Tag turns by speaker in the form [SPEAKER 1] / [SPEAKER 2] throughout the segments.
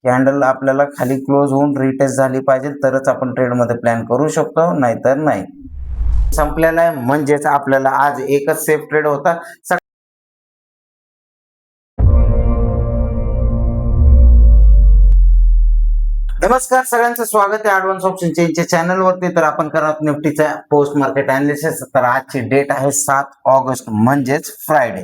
[SPEAKER 1] Candle आपल्याला खाली close होऊन रिटेस्ट झाली पाहिजे तरच आपण ट्रेड मध्ये प्लॅन करू शकतो, नाहीतर नाही. संपलेला आहे म्हणजेच आपल्याला आज एकच सेफ ट्रेड होता. नमस्कार, सगळ्यांचं स्वागत आहे ॲडव्हान्स ऑप्शन चेनच्या चॅनल वरती. तर आपण करत निफ्टीचा पोस्ट मार्केट अनालिसिस. तर आजची डेट आहे 7 ऑगस्ट म्हणजेच फ्रायडे.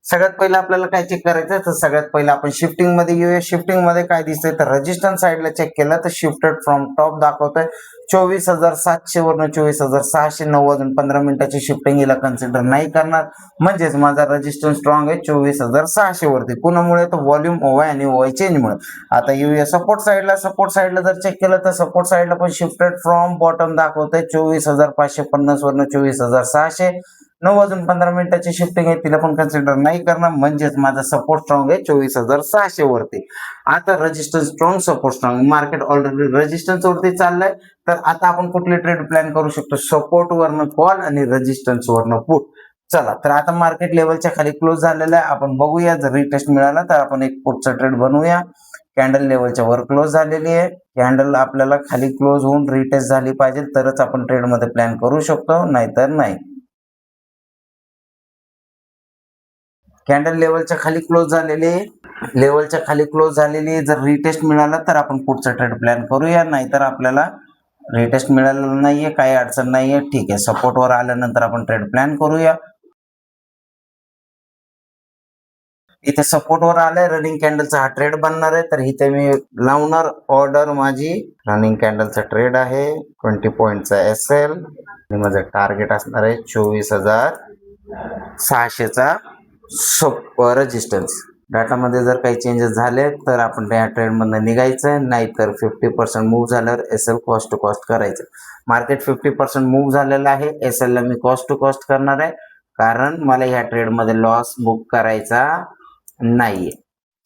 [SPEAKER 1] सगळ्यात पहिलं आपल्याला काय चेक करायचं तर सगळ्यात पहिलं आपण शिफ्टिंग मध्ये घेऊया. शिफ्टिंग मध्ये काय दिसतंय तर रेजिस्टन्स साइडला चेक केलं तर शिफ्टेड फ्रॉम टॉप दाखवतोय 24,700 वरून 24,600. 9 वाजून 15 मिनिटाची शिफ्टिंग हिला कन्सिडर नाही करणार, म्हणजेच माझा रेजिस्टन्स स्ट्रॉंग आहे 24,600 वरती. कुणामुळे तर व्हॉल्यूम ओवाय आणि ओवाय चेंजमुळे. आता येऊया सपोर्ट साइडला. सपोर्ट साइडला जर चेक केलं तर सपोर्ट साइडला पण शिफ्टेड फ्रॉम बॉटम दाखवतोय 24,550 वरून 24,600. 9 वाजून 15 मिनिटाची शिफ्टिंग आहे, तिला पण कन्सिडर नाही करणार, म्हणजेच माझा सपोर्ट स्ट्रॉंग आहे 24,600 वरती. आता resistance strong, support strong. Market already resistance वरती चाललंय. तर आता आपण कुठली ट्रेड प्लॅन करू शकतो? सपोर्ट वरनं कॉल आणि रेजिस्टन्स वरनं पुट. चला, तर आता मार्केट लेवलच्या खाली क्लोज झालेला आहे. आपण बघूया, जर रिटेस्ट मिळाला तर आपण एक पुटचा ट्रेड बनवूया. कॅन्डल लेवलच्या वर क्लोज झालेली आहे. कॅन्डल आपल्याला खाली क्लोज होऊन रिटेस्ट झाली पाहिजे तरच आपण ट्रेड मध्ये प्लॅन करू शकतो, नाहीतर नाही. कॅन्डल लेवलच्या खाली क्लोज झालेली जर रिटेस्ट मिळाला तर आपण पुढचा ट्रेड प्लॅन करूया, नाहीतर आपल्याला रिटेस्ट मिळालेला नाहीये, काही अडचण नाहीये. ठीक आहे, सपोर्ट वर आल्यानंतर आपण ट्रेड प्लॅन करूया. इथे सपोर्ट वर आलाय, रनिंग कॅन्डलचा हा ट्रेड बनणार आहे. तर इथे मी लावणार ऑर्डर. माझी रनिंग कॅन्डलचा ट्रेड आहे 20 पॉइंटचा SL आणि माझं टार्गेट असणार आहे 24,600चा रेजिस्टन्स. डाटामध्ये जर काही चेंजेस झाले तर आपण त्या ट्रेड मधून निघायचं, नाहीतर 50% मूव्ह झाल्यावर SL कॉस्ट टू कॉस्ट करायचं. मार्केट 50% मूव्ह झालेलं आहे. SL ला मी कॉस्ट टू कॉस्ट करणार आहे, कारण मला ह्या ट्रेड मध्ये लॉस बुक करायचा नाहीये.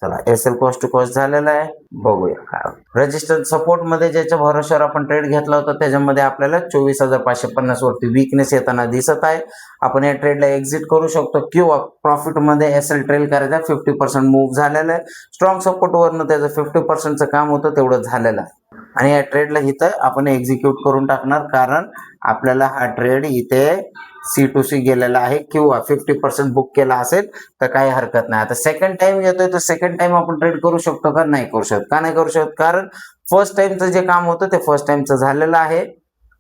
[SPEAKER 1] चला, SL कॉस्ट टू कॉस्ट झालेला आहे. बघूया काय रेजिस्टन्स. सपोर्ट मध्ये ज्याच्या भरोश्यावर आपण ट्रेड घेतला होता त्याच्यामध्ये आपल्याला 24,550 वरती वीकनेस येताना दिसत आहे. आपण या ट्रेडला एक्झिट करू शकतो किंवा प्रॉफिट मध्ये SL ट्रेल करायचा. 50% मूव्ह झालेला आहे. स्ट्रॉंग सपोर्ट वरनं त्याचं 50%चं काम होतं तेवढं झालेलं आहे. आणि या ट्रेडला इथं आपण एक्झिक्यूट करून टाकणार, कारण आपल्याला हा ट्रेड इथे C2C गेलेला आहे किंवा 50% बुक केला असेल तर काही हरकत नाही. आता सेकंड टाइम येतोय तर सेकंड टाइम आपण ट्रेड करू शकतो का? नाही करू शकत. का नाही करू शकत? कारण फर्स्ट टाइमचं जे काम होतं ते फर्स्ट टाइमचं झालेलं आहे.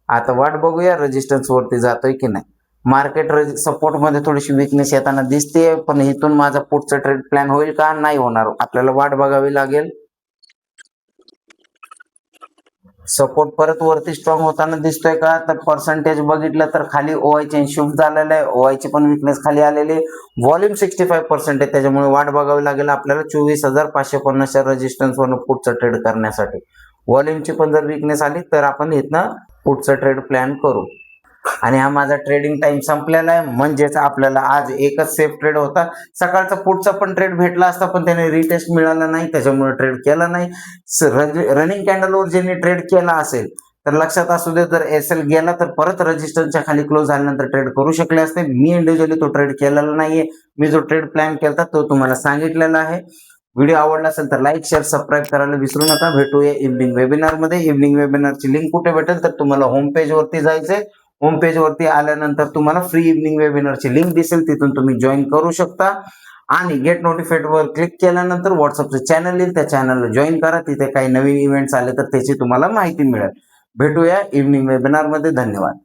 [SPEAKER 1] आता वाट बघूया रेजिस्टन्स वरती जातोय की नाही. मार्केट सपोर्ट मध्ये थोडीशी वीकनेस येताना दिसते, पण इथून माझा पुढचा ट्रेड प्लॅन होईल का? नाही होणार. आपल्याला वाट बघावी लागेल. सपोर्ट परत वरती स्ट्रॉंग होताना दिसतोय का? तर पर्सेंटेज बघितलं तर खाली OI चेन शिफ्ट झालेलं आहे. OI ची पण वीकनेस खाली आलेली. व्हॉल्यूम 65% आहे, त्याच्यामुळे वाट बघावी लागेल आपल्याला 24,550 रेजिस्टन्स वरून पुढचा ट्रेड करण्यासाठी. व्हॉल्यूमची पण जर वीकनेस आली तर आपण इथनं पुढचा ट्रेड प्लॅन करू. आणि हा माझा ट्रेडिंग टाइम संपलेला आहे, म्हणजेच आपल्याला आज एकच सेफ ट्रेड होता. सकाळचा पुढचा पण ट्रेड भेटला असता, पण त्याने रिटेस्ट मिळाला नाही, त्याच्यामुळे ट्रेड केला नाही. रनिंग कॅन्डलवर ज्यांनी ट्रेड केला असेल तर लक्षात असू दे, जर SL गेला तर परत रेजिस्टन्सच्या खाली क्लोज झाल्यानंतर ट्रेड करू शकले असते. मी इंडिव्हिज्युअली तो ट्रेड केलेला नाहीये. मी जो ट्रेड प्लॅन केला तो तुम्हाला सांगितलेला आहे. व्हिडिओ आवडला असेल तर लाईक, शेअर, सबस्क्राईब करायला विसरू नका. भेटूया इव्हनिंग वेबिनार मध्ये. इव्हनिंग वेबिनारची लिंक कुठे भेटेल तर तुम्हाला होम पेज वरती जायचंय. होम पेज वरती आल्यानंतर तुम्हाला फ्री इव्हनिंग वेबिनारची लिंक दिसेल, तिथून तुम्ही जॉईन करू शकता. आणि गेट नोटिफाईड वर क्लिक केल्यानंतर व्हॉट्सअपचं चॅनल येईल, त्या चॅनलला जॉईन करा. तिथे काही नवीन इव्हेंट्स आले तर त्याची तुम्हाला माहिती मिळेल. भेटूया इव्हनिंग वेबिनार मध्ये. धन्यवाद.